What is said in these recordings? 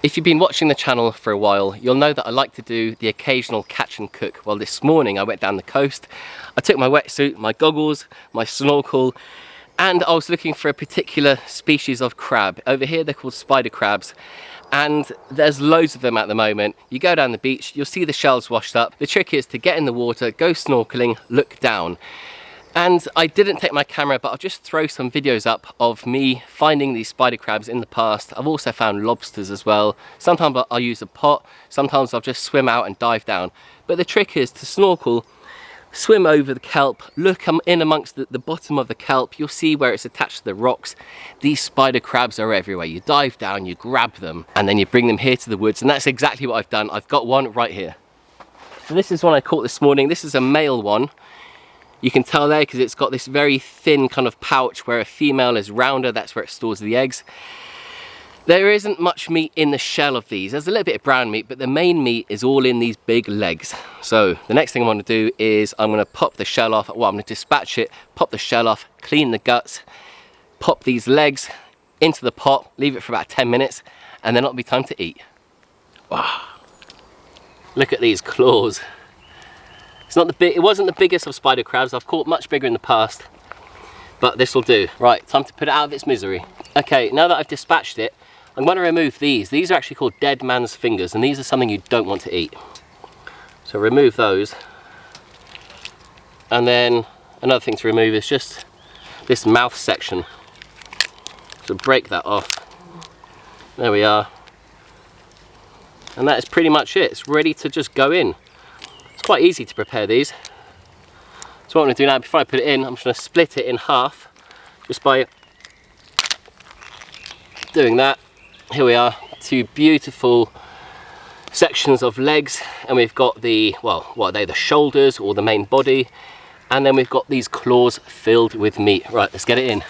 If you've been watching the channel for a while, you'll know that I like to do the occasional catch and cook. Well, this morning I went down the coast, I took my wetsuit, my goggles, my snorkel, and I was looking for a particular species of crab. Over here they're called spider crabs, and there's loads of them at the moment. You go down the beach, you'll see the shells washed up. The trick is to get in the water, go snorkeling, look down. And I didn't take my camera, but I'll just throw some videos up of me finding these spider crabs in the past. I've also found lobsters as well. Sometimes I'll use a pot, sometimes I'll just swim out and dive down. But the trick is to snorkel, swim over the kelp, look in amongst the bottom of the kelp. You'll see where it's attached to the rocks. These spider crabs are everywhere. You dive down, you grab them, and then you bring them here to the woods. And that's exactly what I've done. I've got one right here. So this is one I caught this morning. This is a male one. You can tell there because it's got this very thin kind of pouch where a female is rounder. That's where it stores the eggs. There isn't much meat in the shell of these. There's a little bit of brown meat, but the main meat is all in these big legs. So the next thing I want to do is I'm going to pop the shell off. Well, I'm going to dispatch it, pop the shell off, clean the guts, pop these legs into the pot, leave it for about 10 minutes, and then it'll be time to eat. Wow. Look at these claws. It's not it wasn't the biggest of spider crabs. I've caught much bigger in the past, but this will do. Right, time to put it out of its misery. Okay, now that I've dispatched it, I'm going to remove these. These are actually called dead man's fingers, and these are something you don't want to eat. So remove those. And then another thing to remove is just this mouth section. So break that off. There we are. And that is pretty much it. It's ready to just go in. It's quite easy to prepare these. So what I'm going to do now, before I put it in, I'm just going to split it in half, just by doing that. Here we are, two beautiful sections of legs, and we've got the, well, what are they, the shoulders or the main body, and then we've got these claws filled with meat. Right, let's get it in.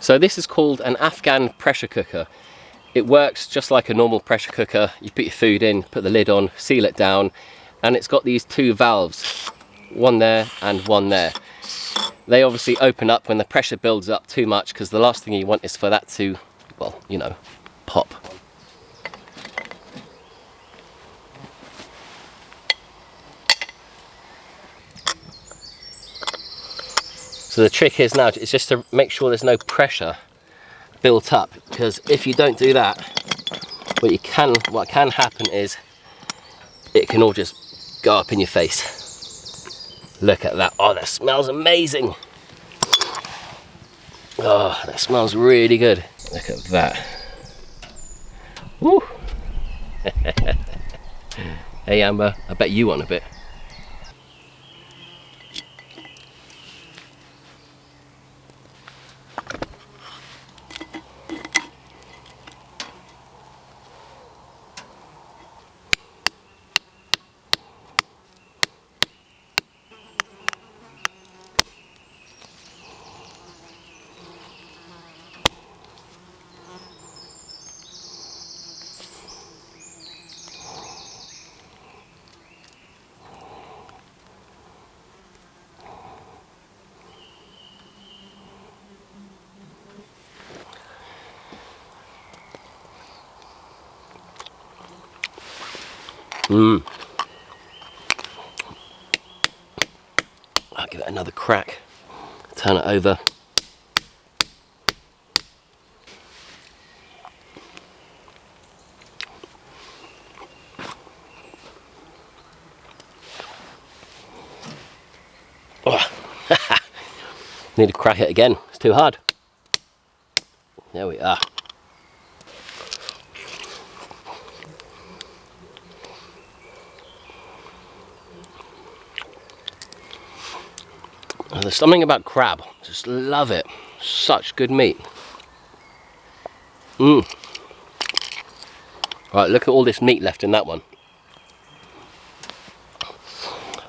So this is called an Afghan pressure cooker. It works just like a normal pressure cooker. You put your food in, put the lid on, seal it down, and it's got these two valves, one there and one there. They obviously open up when the pressure builds up too much, because the last thing you want is for that to, well, you know, pop. So the trick is now is just to make sure there's no pressure built up, because if you don't do that, what can happen is it can all just go up in your face. Look at that. Oh, that smells amazing. Oh, that smells really good. Look at that. Woo. Hey Amber, I bet you want a bit. I'll give it another crack, turn it over. Oh. Need to crack it again, it's too hard. There we are. There's something about crab, just love it. Such good meat. Right, look at all this meat left in that one.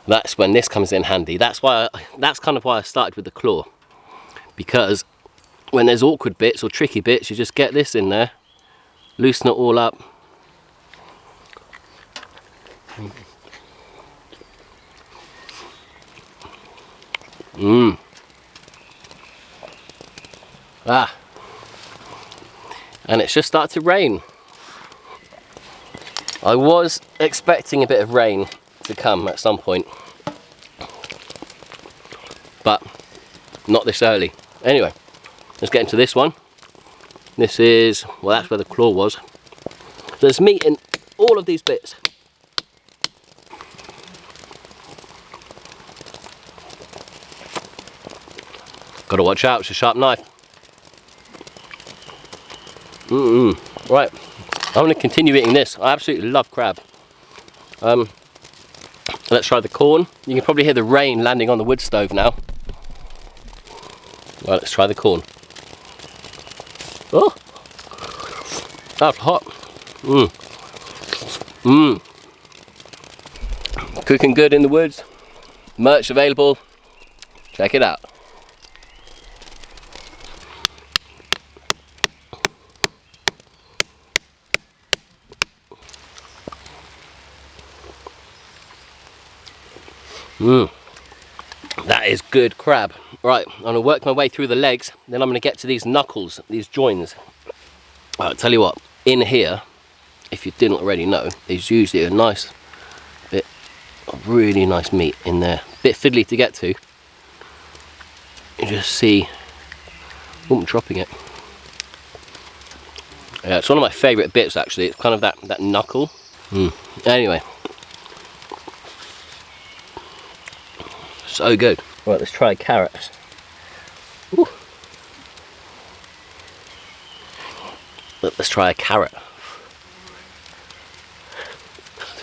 That's when this comes in handy. That's kind of why I started with the claw, because when there's awkward bits or tricky bits, you just get this in there, loosen it all up. And it's just started to rain. I was expecting a bit of rain to come at some point, but not this early. Anyway, let's get into this one. This is, well, that's where the claw was. There's meat in all of these bits. Gotta watch out, it's a sharp knife. Right, I'm gonna continue eating this. I absolutely love crab. Let's try the corn. You can probably hear the rain landing on the wood stove now. Right, let's try the corn. Oh, that's hot. Cooking good in the woods. Merch available. Check it out. That is good crab. Right, I'm going to work my way through the legs, then I'm going to get to these knuckles, these joins. I'll tell you what, in here, if you didn't already know, is usually a nice bit of really nice meat in there. Bit fiddly to get to. You just see, I'm dropping it. Yeah, it's one of my favourite bits actually. It's kind of that knuckle. Anyway. So good. Right, let's try carrots. Ooh. Let's try a carrot.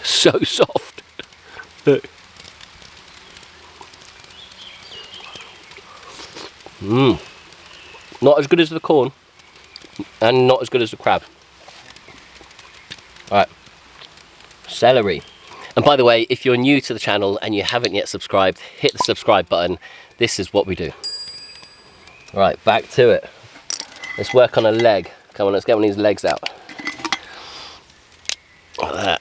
So soft. Not as good as the corn, and not as good as the crab. All right, celery. And by the way, if you're new to the channel and you haven't yet subscribed, hit the subscribe button. This is what we do. All right, back to it. Let's work on a leg. Come on, let's get one of these legs out. Like that.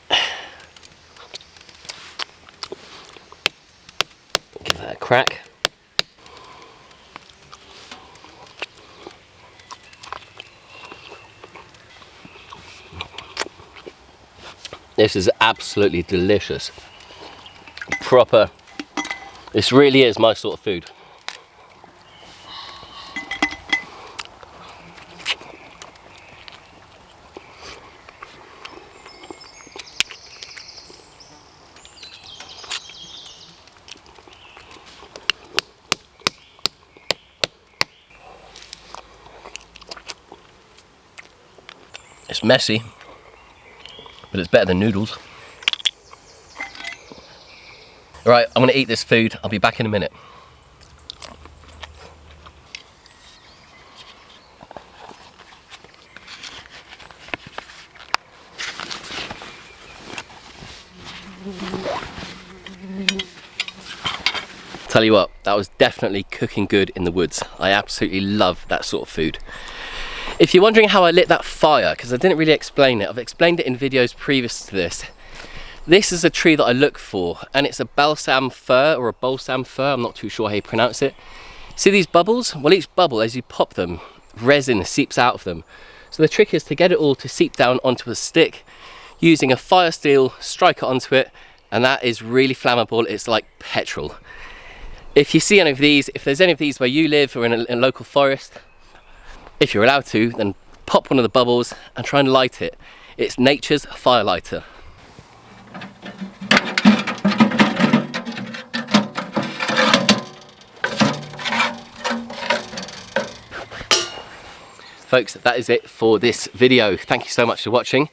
Give that a crack. This is absolutely delicious. Proper. This really is my sort of food. It's messy, but it's better than noodles. Right, I'm gonna eat this food. I'll be back in a minute. Tell you what, that was definitely cooking good in the woods. I absolutely love that sort of food. If you're wondering how I lit that fire, because I didn't really explain it, I've explained it in videos previous to this. This is a tree that I look for, and it's a balsam fir, or a balsam fir, I'm not too sure how you pronounce it. See these bubbles? Well, each bubble, as you pop them, resin seeps out of them. So the trick is to get it all to seep down onto a stick, using a fire steel, strike it onto it, and that is really flammable. It's like petrol. If you see any of these, if there's any of these where you live or in a local forest, if you're allowed to, then pop one of the bubbles and try and light it. It's nature's fire lighter. Folks, that is it for this video. Thank you so much for watching.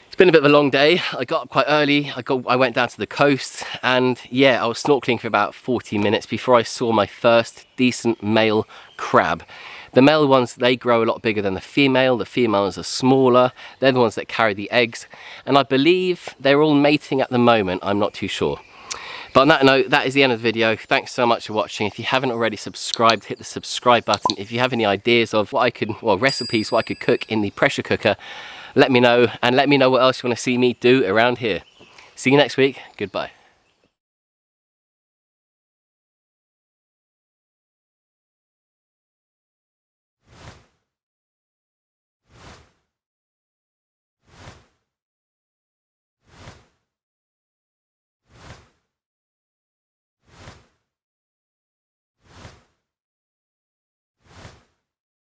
It's been a bit of a long day. I got up quite early. I went down to the coast, and yeah, I was snorkeling for about 40 minutes before I saw my first decent male crab. The male ones, they grow a lot bigger than the female. The females are smaller. They're the ones that carry the eggs. And I believe they're all mating at the moment. I'm not too sure. But on that note, that is the end of the video. Thanks so much for watching. If you haven't already subscribed, hit the subscribe button. If you have any ideas of what I could, well, recipes, what I could cook in the pressure cooker, let me know, and let me know what else you want to see me do around here. See you next week. Goodbye.